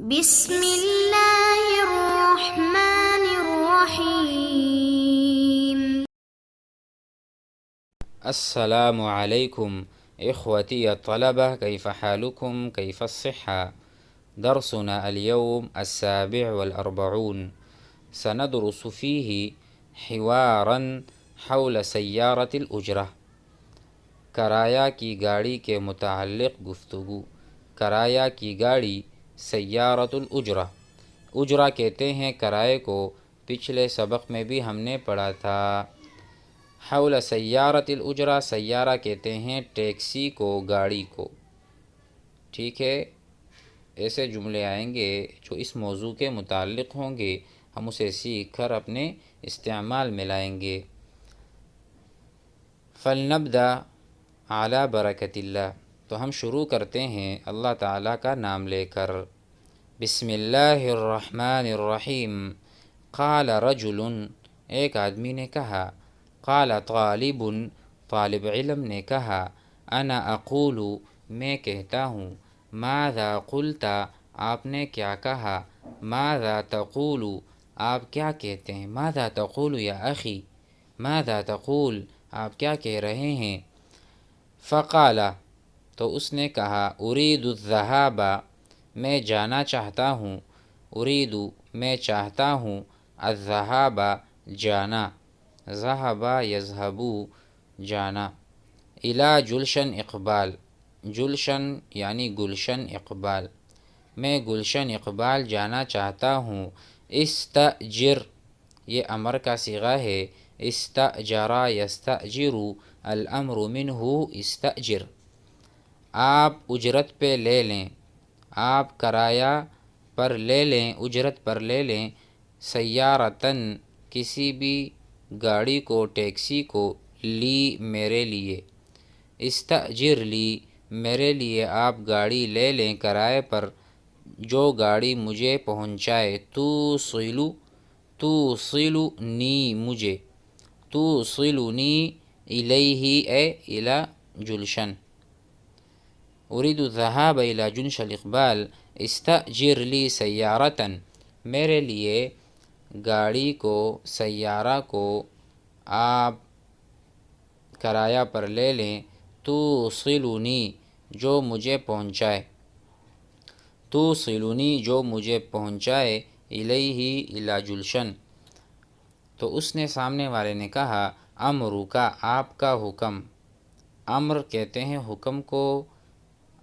بسم اللہ الرحمن الرحیم۔ السلام علیکم اخوتی الطلبة، كيف حالكم؟ كيف الصحة؟ درسنا اليوم 47، سندرس فيه حوارا حول سیارة الأجرة، کرایہ کی گاڑی کے متعلق گفتگو۔ کرایہ کی گاڑی سیارۃ الأجرہ، اجرہ کہتے ہیں کرائے کو، پچھلے سبق میں بھی ہم نے پڑھا تھا۔ حول سیارۃ الأجرہ، سیارہ کہتے ہیں ٹیکسی کو، گاڑی کو، ٹھیک ہے۔ ایسے جملے آئیں گے جو اس موضوع کے متعلق ہوں گے، ہم اسے سیکھ کر اپنے استعمال میں لائیں گے۔ فلنبدأ علی برکت اللہ، تو ہم شروع کرتے ہیں اللہ تعالیٰ کا نام لے کر۔ بسم اللہ الرحمن الرحیم۔ قال رجل، ایک آدمی نے کہا، قال طالب، طالب علم نے کہا، انا اقول، میں کہتا ہوں، ماذا قلت، آپ نے کیا کہا، ماذا تقول، آپ کیا کہتے ہیں، ماذا تقول یا اخی، ماذا تقول، آپ کیا کہہ رہے ہیں۔ فقال، تو اس نے کہا، اريد الذهاب، میں جانا چاہتا ہوں، اريد، میں چاہتا ہوں، الذهاب، جانا، ذهب يذهب، جانا، الى جلشن اقبال، جلشن یعنی گلشن اقبال، میں گلشن اقبال جانا چاہتا ہوں۔ استأجر، یہ امر کا صیغہ ہے، استأجر یستأجر، الامر منہ استأجر، آپ اجرت پہ لے لیں، آپ کرایہ پر لے لیں، اجرت پر لے لیں، سیارتن، کسی بھی گاڑی کو، ٹیکسی کو، لی، میرے لیے، استأجر لی، میرے لیے آپ گاڑی لے لیں کرائے پر، جو گاڑی مجھے پہنچائے، توصلنی، مجھے، توصلنی الیہ اے الی جلشن، اريد الذهاب الى جلش الاقبال، استأجر لی سیارتن، میرے لیے گاڑی کو، سیارہ کو آپ کرایہ پر لے لیں، توصلنی، جو مجھے پہنچائے، توصلنی، جو مجھے پہنچائے، الیہ الی جلشن۔ تو اس نے، سامنے والے نے کہا، امرک، آپ کا حکم، امر کہتے ہیں حکم کو،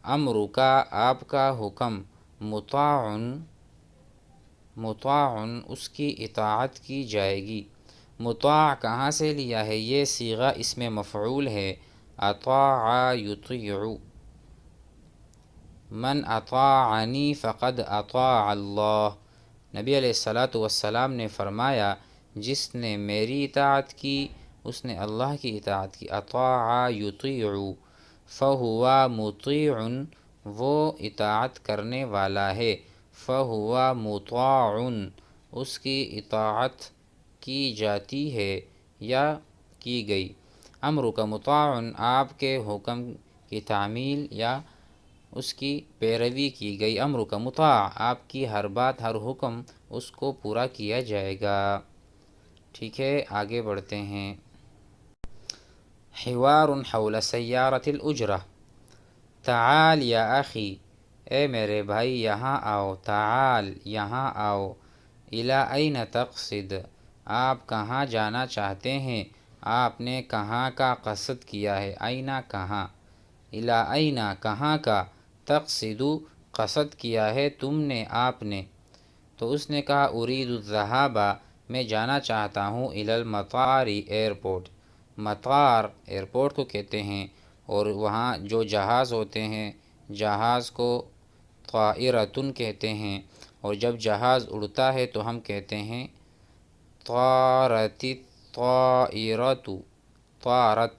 امرک، آپ کا حکم، مطاع، مطاع، اس کی اطاعت کی جائے گی۔ مطاع کہاں سے لیا ہے، یہ صیغہ اسم مفعول ہے، اطاع یطیع، من اطاعنی فقد اطاع اللہ، نبی علیہ السلام نے فرمایا، جس نے میری اطاعت کی اس نے اللہ کی اطاعت کی۔ اطاع یطیع فہو مطیع، وہ اطاعت کرنے والا ہے، فہو مطاع، اس کی اطاعت کی جاتی ہے یا کی گئی۔ امرک مطاع، آپ کے حکم کی تعمیل یا اس کی پیروی کی گئی، امرک مطاع، آپ کی ہر بات، ہر حکم اس کو پورا کیا جائے گا، ٹھیک ہے۔ آگے بڑھتے ہیں۔ حوار حول سیارۃ الأجرہ، تعال یا اخی، اے میرے بھائی یہاں آؤ، تعال، یہاں آؤ، الی این تقصد، آپ کہاں جانا چاہتے ہیں، آپ نے کہاں کا قصد کیا ہے، این کہاں، الی این کہاں کا، تقصد قصد کیا ہے تم نے، آپ نے۔ تو اس نے کہا، اريد الذهاب، میں جانا چاہتا ہوں، الی المطار، ایئرپورٹ، مطار ایئرپورٹ کو کہتے ہیں، اور وہاں جو جہاز ہوتے ہیں، جہاز کو طائرۃ کہتے ہیں، اور جب جہاز اڑتا ہے تو ہم کہتے ہیں طارت الطائرۃ، طارت،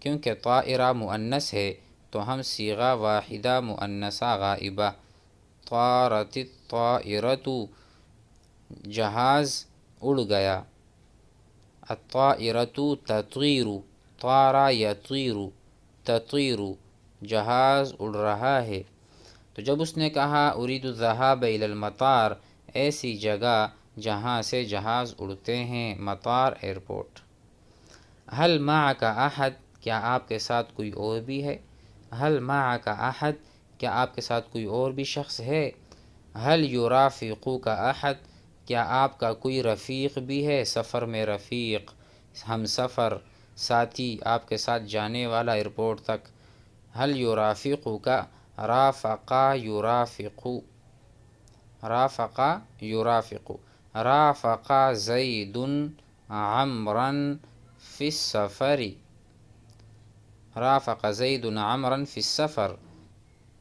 کیونکہ طائرہ مؤنث ہے تو ہم صیغہ واحدہ مؤنثہ غائبہ، طارت الطائرۃ، جہاز اڑ گیا، الطائرۃ تطیر، طار یطیر، تطیر، جہاز اڑ رہا ہے، تو جب اس نے کہا ارید الذهاب الی المطار، ایسی جگہ جہاں سے جہاز اڑتے ہیں، مطار ایئرپورٹ۔ حل معک احد، کیا آپ کے ساتھ کوئی اور بھی ہے؟ حل معک احد، کیا آپ کے ساتھ کوئی اور بھی شخص ہے؟ حل یرافقک احد، کیا آپ کا کوئی رفیق بھی ہے؟ سفر میں رفیق، ہم سفر، ساتھی، آپ کے ساتھ جانے والا ایئرپورٹ تک۔ حل یرافقک، رافقا یرافق، رافقا یرافق، رافقا زید عمرا فی السفر، رافق زید عمرا فی السفر،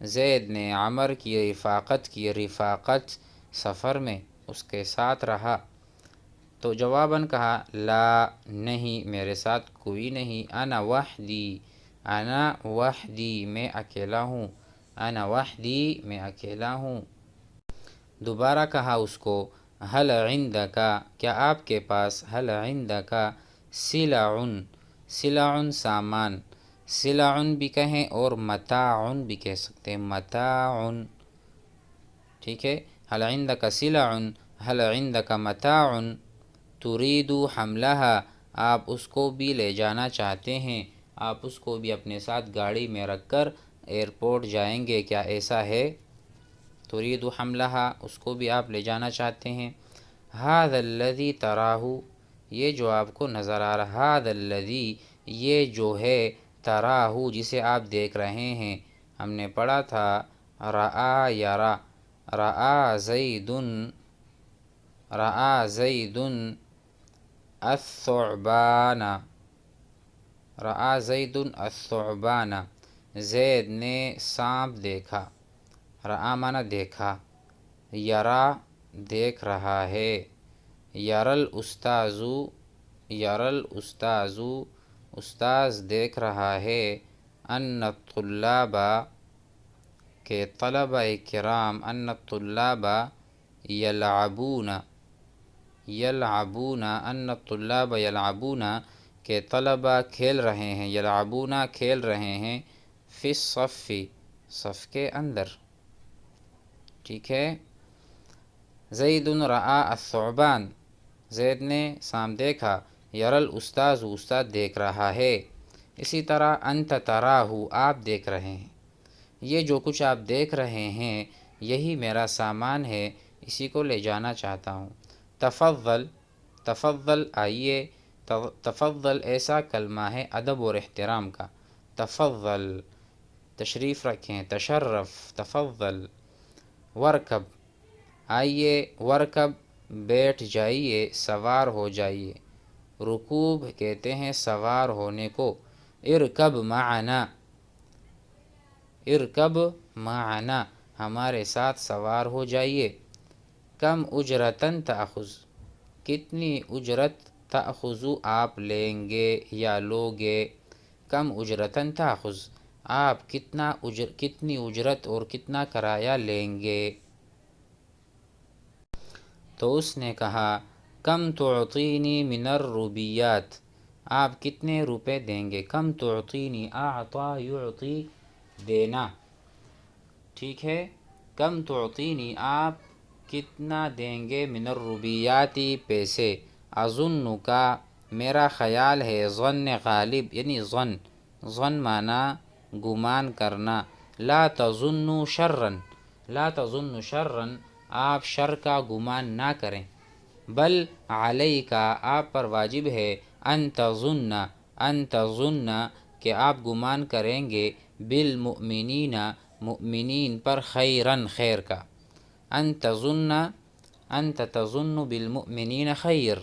زید نے عمر کی رفاقت کی، رفاقت سفر میں اس کے ساتھ رہا۔ تو جواباً کہا لا، نہیں، میرے ساتھ کوئی نہیں، انا وحدی، انا وحدی، میں اکیلا ہوں، انا وحدی، میں اکیلا ہوں۔ دوبارہ کہا اس کو حل عندک، کیا آپ کے پاس، حل عندک سلع، سلع سامان، سلع بھی کہیں اور متاع بھی کہہ سکتے ہیں، متاع، ٹھیک ہے۔ حل عندک سلع، حل عندک متاع ترید حملها، آپ اس کو بھی لے جانا چاہتے ہیں، آپ اس کو بھی اپنے ساتھ گاڑی میں رکھ کر ایئرپورٹ جائیں گے، کیا ایسا ہے؟ ترید حملها، اس کو بھی آپ لے جانا چاہتے ہیں۔ ھذا الذی تراہ، یہ جو آپ کو نظر آ رہا، ھذا الذی، یہ جو ہے، تراہ، جسے آپ دیکھ رہے ہیں، ہم نے پڑھا تھا رآ یرا، رآ زید، رآ زید الثعبان، رآ زید الثعبان، زید نے سانپ دیکھا، رآ مانا دیکھا، یرا دیکھ رہا ہے، یرا الاستاذ، یرا الاستاذ، استاذ دیکھ رہا ہے، ان الطلاب، کہ طلبہ کرام، ان الطلاب یلعبون، یلعبون، ان الطلاب یلعبون، کہ طلبہ کھیل رہے ہیں، یلعبون کھیل رہے ہیں، فی الصف، صف کے اندر، ٹھیک ہے۔ زید رآ الثعبان، زید نے سانپ دیکھا، یرا الاستاذ، استاد دیکھ رہا ہے۔ اسی طرح انت تراہ، آپ دیکھ رہے ہیں، یہ جو کچھ آپ دیکھ رہے ہیں یہی میرا سامان ہے، اسی کو لے جانا چاہتا ہوں۔ تفضل، تفضل آئیے، تفضل ایسا کلمہ ہے ادب اور احترام کا، تفضل تشریف رکھیں، تشرف، تفضل۔ ورکب، آئیے، ورکب بیٹھ جائیے، سوار ہو جائیے، رکوب کہتے ہیں سوار ہونے کو۔ ارکب معنا، ارکب معنا، ہمارے ساتھ سوار ہو جائیے۔ کم اجرتاً تأخذ، کتنی اجرت، تأخذ آپ لیں گے یا لوگے، کم اجرتاً تأخذ، آپ کتنی اجرت اور کتنا کرایہ لیں گے۔ تو اس نے کہا کم تعطینی من الروبیات، آپ کتنے روپے دیں گے، کم تعطینی، اعطا یعطی، دینا، ٹھیک ہے، کم تعطینی، آپ کتنا دیں گے، من الروبیاتی، پیسے، اظن کا، میرا خیال ہے، ظن غالب، یعنی ظن، ظن مانا گمان کرنا، لا تظن شرا، لا تظن شرا، آپ شر کا گمان نہ کریں، بل علیک، آپ پر واجب ہے، ان تظن، ان تظن، کہ آپ گمان کریں گے، بالمؤمنین، مؤمنین پر، خیراً، خیر کا، ان تظن، انت تظن بالمؤمنین خیر۔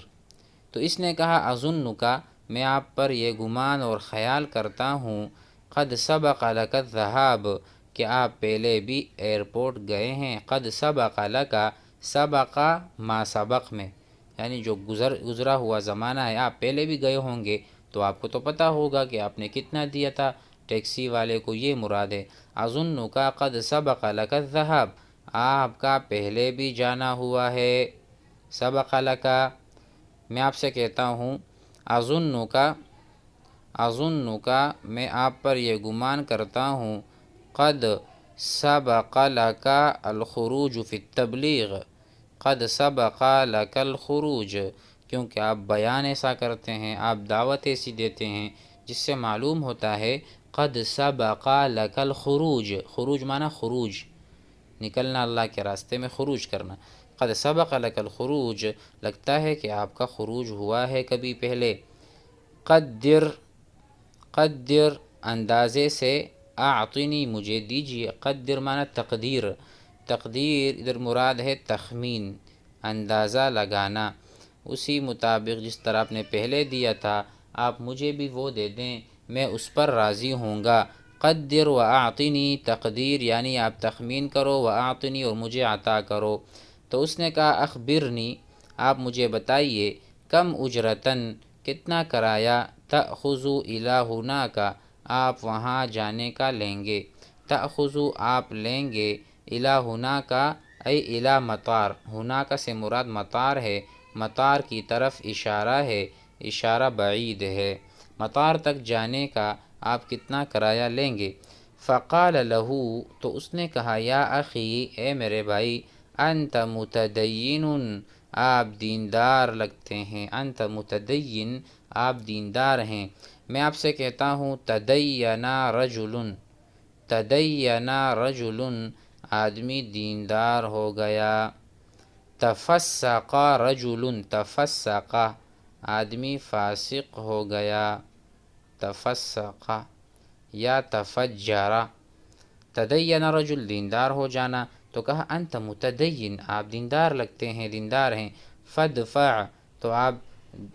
تو اس نے کہا اظن کا، میں آپ پر یہ گمان اور خیال کرتا ہوں، قد سبق لک الذھاب، کہ آپ پہلے بھی ایئرپورٹ گئے ہیں، قد سبق لک، سبق ما سبق میں، یعنی جو گزرا ہوا زمانہ ہے، آپ پہلے بھی گئے ہوں گے، تو آپ کو تو پتہ ہوگا کہ آپ نے کتنا دیا تھا، ٹیکسی والے کو یہ مراد ہے۔ اظن کا قد سبق لک الذھاب، آپ کا پہلے بھی جانا ہوا ہے، سبق لک، میں آپ سے کہتا ہوں، اظن کا، اظن کا، میں آپ پر یہ گمان کرتا ہوں، قد سبق لک الخروج فی التبلیغ، قد سبق لک الخروج، کیونکہ آپ بیان ایسا کرتے ہیں، آپ دعوت ایسی دیتے ہیں جس سے معلوم ہوتا ہے قد سبق لک الخروج، خروج معنی خروج، نکلنا اللہ کے راستے میں، خروج کرنا۔ قد سبق لک الخروج، لگتا ہے کہ آپ کا خروج ہوا ہے کبھی پہلے۔ قدر، قدر اندازے سے، اعطنی مجھے دیجیے، قدر معنی تقدیر، تقدیر ادھر مراد ہے تخمین، اندازہ لگانا، اسی مطابق جس طرح آپ نے پہلے دیا تھا آپ مجھے بھی وہ دے دیں، میں اس پر راضی ہوں گا۔ قدر و اعطنی، تقدیر یعنی آپ تخمین کرو، و اعطنی اور مجھے عطا کرو۔ تو اس نے کہا اخبرنی، آپ مجھے بتائیے، کم اجرتاً کتنا کرایہ، تأخذ الی ہناک آپ وہاں جانے کا لیں گے، تأخذ آپ لیں گے، الی ہناک ای الی مطار، ہناک سے مراد مطار ہے، مطار کی طرف اشارہ ہے، اشارہ بعید ہے، مطار تک جانے کا آپ کتنا کرایہ لیں گے۔ فقال له، تو اس نے کہا یا اخی، اے میرے بھائی، انت متدین، آپ دیندار لگتے ہیں، انت متدین، آپ دیندار ہیں، میں آپ سے کہتا ہوں تدین رجل، تدین رجل، آدمی دیندار ہو گیا۔ تفسق رجل، تفسق، آدمی فاسق ہو گیا، تفسق یا تفجر۔ تدین رجل دیندار ہو جانا، تو کہا انت متدین، آپ دیندار لگتے ہیں، دیندار ہیں۔ فادفع، تو آپ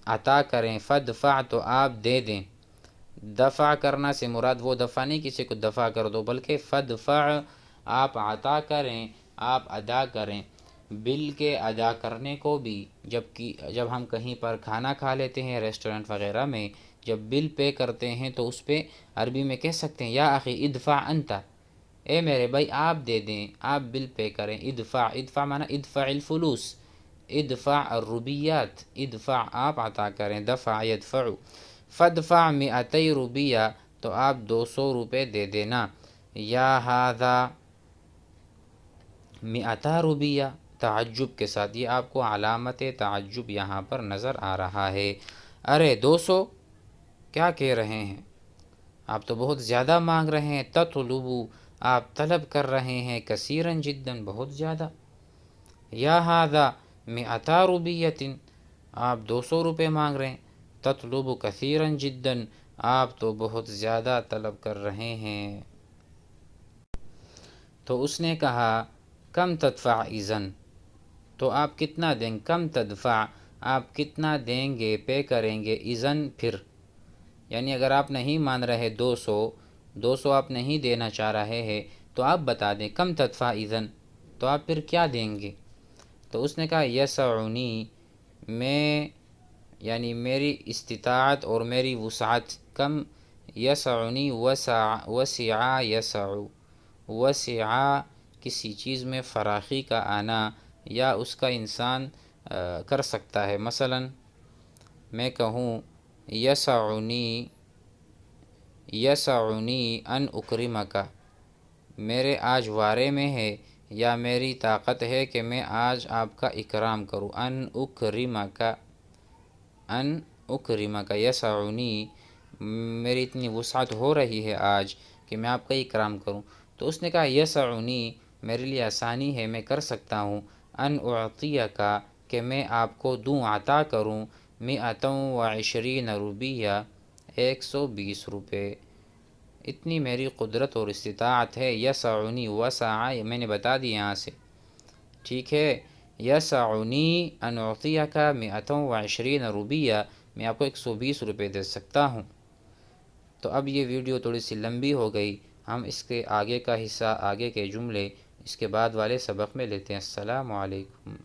عطا کریں، فادفع تو آپ دے دیں، دفع کرنا سے مراد وہ دفع نہیں کسی کو دفع کر دو، بلکہ فادفع آپ عطا کریں، آپ ادا کریں۔ بل کے ادا کرنے کو بھی جب ہم کہیں پر کھانا کھا لیتے ہیں ریسٹورنٹ وغیرہ میں، جب بل پے کرتے ہیں تو اس پہ عربی میں کہہ سکتے ہیں یا اخی ادفع انت، اے میرے بھائی آپ دے دیں، آپ بل پے کریں۔ ادفع، ادفع معنی ادفع الفلوس، ادفع الروبیات، ادفع آپ عطا کریں، دفع یدفع۔ فادفع 200 روپیہ، تو آپ 200 روپے دے دینا۔ یا ھذا 200 روپیہ، تعجب کے ساتھ، یہ آپ کو علامت تعجب یہاں پر نظر آ رہا ہے۔ ارے 200 کیا کہہ رہے ہیں، آپ تو بہت زیادہ مانگ رہے ہیں۔ تطلب، آپ طلب کر رہے ہیں، کثیراً جداً، بہت زیادہ۔ یا ھذا 200 روپیۃ، آپ 200 روپے مانگ رہے ہیں۔ تطلب کثیراً جداً، آپ تو بہت زیادہ طلب کر رہے ہیں۔ تو اس نے کہا کم تدفع اذن، تو آپ کتنا دیں گے، کم تدفع آپ کتنا دیں گے، پے کریں گے، اذن پھر، یعنی اگر آپ نہیں مان رہے 200 آپ نہیں دینا چاہ رہے ہیں تو آپ بتا دیں کم تدفع اذن، تو آپ پھر کیا دیں گے۔ تو اس نے کہا یسعنی، میں یعنی میری استطاعت اور میری وسعت، کم یسعنی، وسع یسع، وسع کسی چیز میں فراخی کا آنا یا اس کا انسان کر سکتا ہے، مثلا میں کہوں یسعنی، یسعنی ان اکرمک، میرے آج وارے میں ہے یا میری طاقت ہے کہ میں آج آپ کا اکرام کروں، ان اکرمک، ان اکرمک، یسعنی میری اتنی وسعت ہو رہی ہے آج کہ میں آپ کا اکرام کروں۔ تو اس نے کہا یسعنی میرے لیے آسانی ہے، میں کر سکتا ہوں، ان اعطیک کہ میں آپ کو دوں، عطا کروں، 120 روپیہ، 120 روپے، اتنی میری قدرت اور استطاعت ہے۔ یسعنی، وسع میں نے بتا دی یہاں سے، ٹھیک ہے۔ یسعنی ان اعطیک 120 روپیہ، میں آپ کو 120 روپے دے سکتا ہوں۔ تو اب یہ ویڈیو تھوڑی سی لمبی ہو گئی، ہم اس کے آگے کا حصہ، آگے کے جملے اس کے بعد والے سبق میں لیتے ہیں۔ السلام علیکم۔